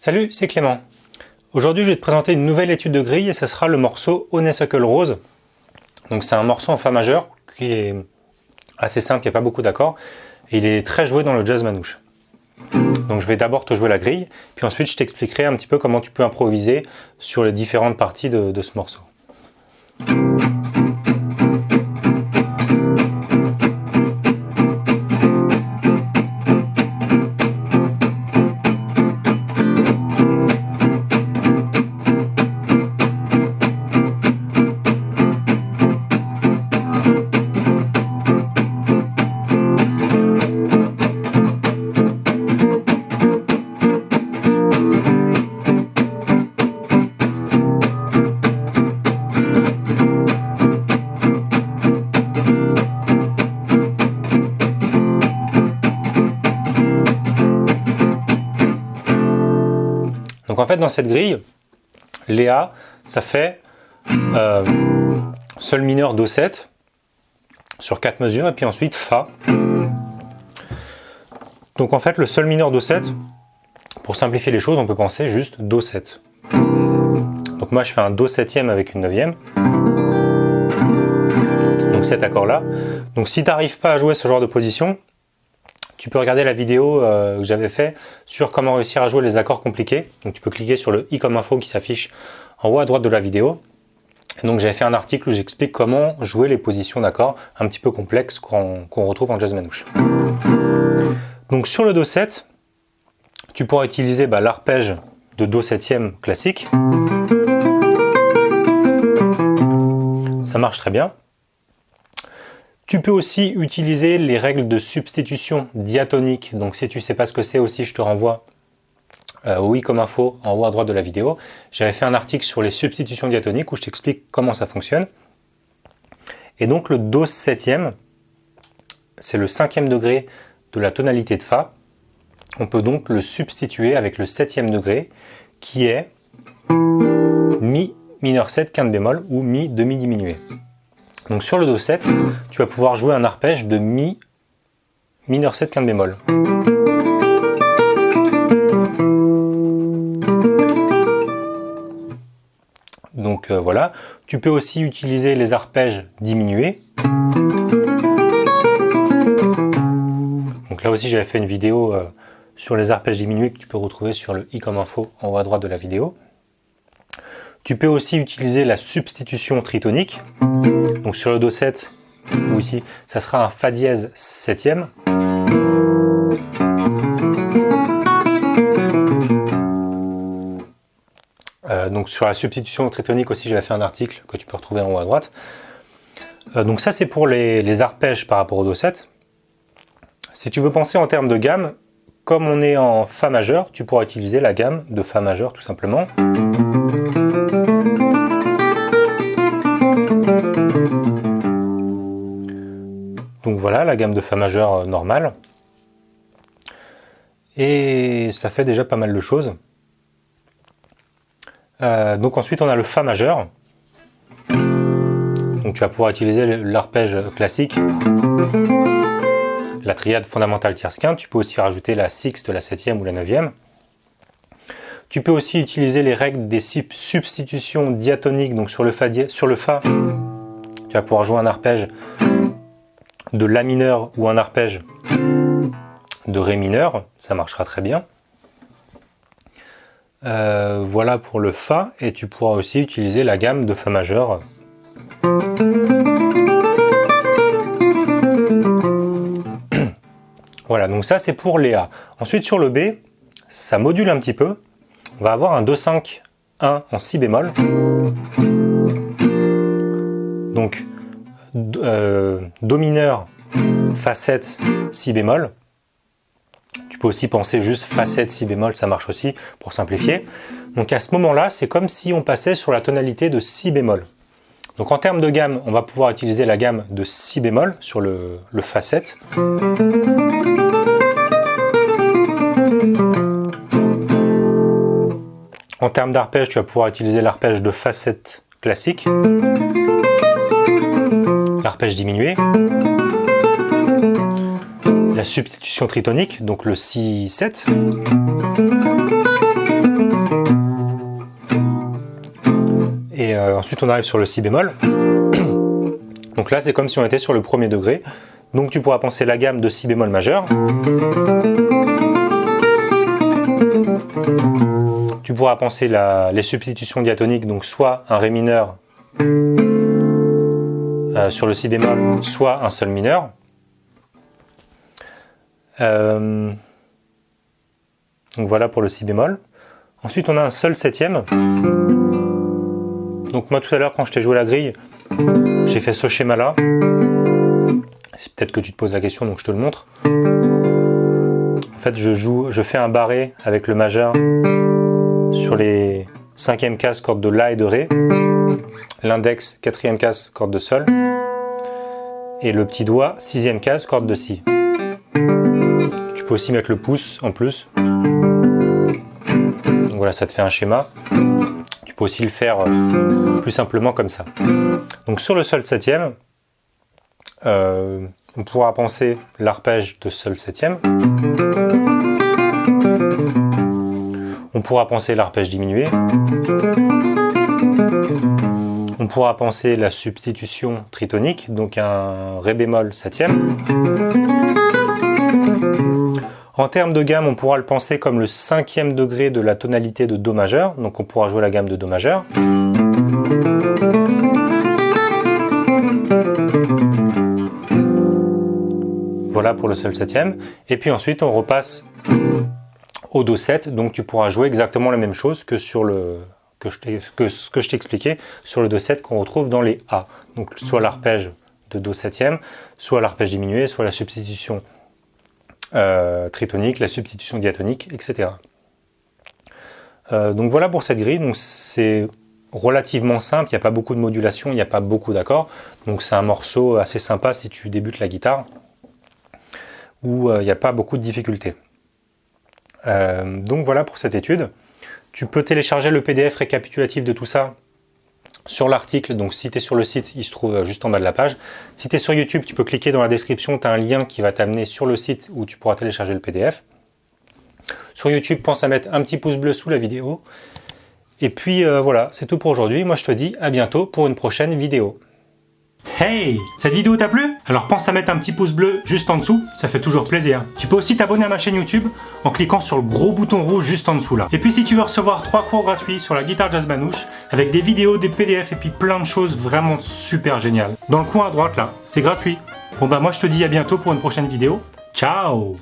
Salut, c'est Clément. Aujourd'hui, je vais te présenter une nouvelle étude de grille et ce sera le morceau Honeysuckle Rose. Donc c'est un morceau en fa majeur qui est assez simple, il n'y a pas beaucoup d'accords et il est très joué dans le jazz manouche. Donc je vais d'abord te jouer la grille, puis ensuite je t'expliquerai un petit peu comment tu peux improviser sur les différentes parties de ce morceau. Donc en fait dans cette grille, Léa, ça fait Sol mineur Do7 sur 4 mesures et puis ensuite Fa. Donc en fait le Sol mineur Do7, pour simplifier les choses, on peut penser juste Do7. Donc moi je fais un Do septième avec une neuvième. Donc cet accord là. Donc si tu n'arrives pas à jouer ce genre de position, tu peux regarder la vidéo que j'avais fait sur comment réussir à jouer les accords compliqués. Donc tu peux cliquer sur le i comme info qui s'affiche en haut à droite de la vidéo. Et donc j'avais fait un article où j'explique comment jouer les positions d'accords un petit peu complexes qu'on retrouve en jazz manouche. Donc sur le Do7, tu pourras utiliser l'arpège de Do septième classique. Ça marche très bien. Tu peux aussi utiliser les règles de substitution diatonique. Donc si tu ne sais pas ce que c'est aussi, je te renvoie au i comme info en haut à droite de la vidéo. J'avais fait un article sur les substitutions diatoniques où je t'explique comment ça fonctionne. Et donc le Do septième, c'est le 5e degré de la tonalité de Fa. On peut donc le substituer avec le 7e degré qui est Mi mineur 7 quinte bémol ou Mi demi diminué. Donc sur le Do 7, tu vas pouvoir jouer un arpège de Mi mineur 7 quinte bémol. Donc voilà, tu peux aussi utiliser les arpèges diminués. Donc là aussi j'avais fait une vidéo sur les arpèges diminués que tu peux retrouver sur le i comme info en haut à droite de la vidéo. Tu peux aussi utiliser la substitution tritonique. Donc sur le Do 7, ou ici, ça sera un Fa dièse septième. Donc sur la substitution tritonique aussi, j'avais fait un article que tu peux retrouver en haut à droite. Donc ça c'est pour les arpèges par rapport au Do 7. Si tu veux penser en termes de gamme, comme on est en Fa majeur, tu pourras utiliser la gamme de Fa majeur tout simplement. Donc voilà la gamme de Fa majeur normale. Et ça fait déjà pas mal de choses. Donc ensuite on a le Fa majeur. Donc tu vas pouvoir utiliser l'arpège classique, la triade fondamentale tierce quinte. Tu peux aussi rajouter la sixte, la septième ou la neuvième. Tu peux aussi utiliser les règles des substitutions diatoniques. Donc sur le Fa, tu vas pouvoir jouer un arpège de La mineur ou un arpège de Ré mineur. Ça marchera très bien. Voilà pour le Fa. Et tu pourras aussi utiliser la gamme de Fa majeur. Voilà, donc ça c'est pour les A. Ensuite sur le B, ça module un petit peu. On va avoir un Do 5, 1 en Si bémol. Donc Do mineur, Fa 7, Si bémol. Tu peux aussi penser juste Fa 7, Si bémol, ça marche aussi pour simplifier. Donc à ce moment-là, c'est comme si on passait sur la tonalité de Si bémol. Donc en termes de gamme, on va pouvoir utiliser la gamme de Si bémol sur le Fa 7. En termes d'arpège, tu vas pouvoir utiliser l'arpège de Fa 7 classique, l'arpège diminué, la substitution tritonique, donc le Si 7, Ensuite, on arrive sur le si bémol. Donc là, c'est comme si on était sur le premier degré. Donc tu pourras penser la gamme de si bémol majeur. Tu pourras penser les substitutions diatoniques, donc soit un ré mineur sur le si bémol, soit un sol mineur. Donc voilà pour le si bémol. Ensuite, on a un sol septième. Donc moi, tout à l'heure, quand je t'ai joué la grille, j'ai fait ce schéma-là. C'est peut-être que tu te poses la question, donc je te le montre. En fait, je fais un barré avec le majeur sur les 5e cases cordes de La et de Ré, l'index 4e case corde de Sol, et le petit doigt 6e case corde de Si. Tu peux aussi mettre le pouce en plus. Donc voilà, ça te fait un schéma. Tu peux aussi le faire plus simplement comme ça. Donc sur le sol septième, on pourra penser l'arpège de sol septième. On pourra penser l'arpège diminué. On pourra penser la substitution tritonique, donc un ré bémol septième. En termes de gamme, on pourra le penser comme le 5e degré de la tonalité de Do majeur, donc on pourra jouer la gamme de Do majeur. Voilà pour le sol septième. Et puis ensuite, on repasse au Do 7, donc tu pourras jouer exactement la même chose que sur ce que je t'ai expliqué sur le Do 7 qu'on retrouve dans les A. Donc soit l'arpège de Do septième, soit l'arpège diminué, soit la substitution tritonique, la substitution diatonique, etc. Donc voilà pour cette grille. Donc c'est relativement simple, il n'y a pas beaucoup de modulation, il n'y a pas beaucoup d'accords. Donc c'est un morceau assez sympa si tu débutes la guitare, où il n'y a pas beaucoup de difficultés. Donc voilà pour cette étude. Tu peux télécharger le PDF récapitulatif de tout ça sur l'article, donc si tu es sur le site, il se trouve juste en bas de la page. Si tu es sur YouTube, tu peux cliquer dans la description, tu as un lien qui va t'amener sur le site où tu pourras télécharger le PDF. Sur YouTube, pense à mettre un petit pouce bleu sous la vidéo. Et puis voilà, c'est tout pour aujourd'hui. Moi je te dis à bientôt pour une prochaine vidéo. Hey! Cette vidéo t'a plu? Alors pense à mettre un petit pouce bleu juste en dessous, ça fait toujours plaisir. Tu peux aussi t'abonner à ma chaîne YouTube en cliquant sur le gros bouton rouge juste en dessous là. Et puis si tu veux recevoir 3 cours gratuits sur la guitare jazz manouche, avec des vidéos, des PDF et puis plein de choses vraiment super géniales. Dans le coin à droite là, c'est gratuit. Bon bah moi je te dis à bientôt pour une prochaine vidéo. Ciao!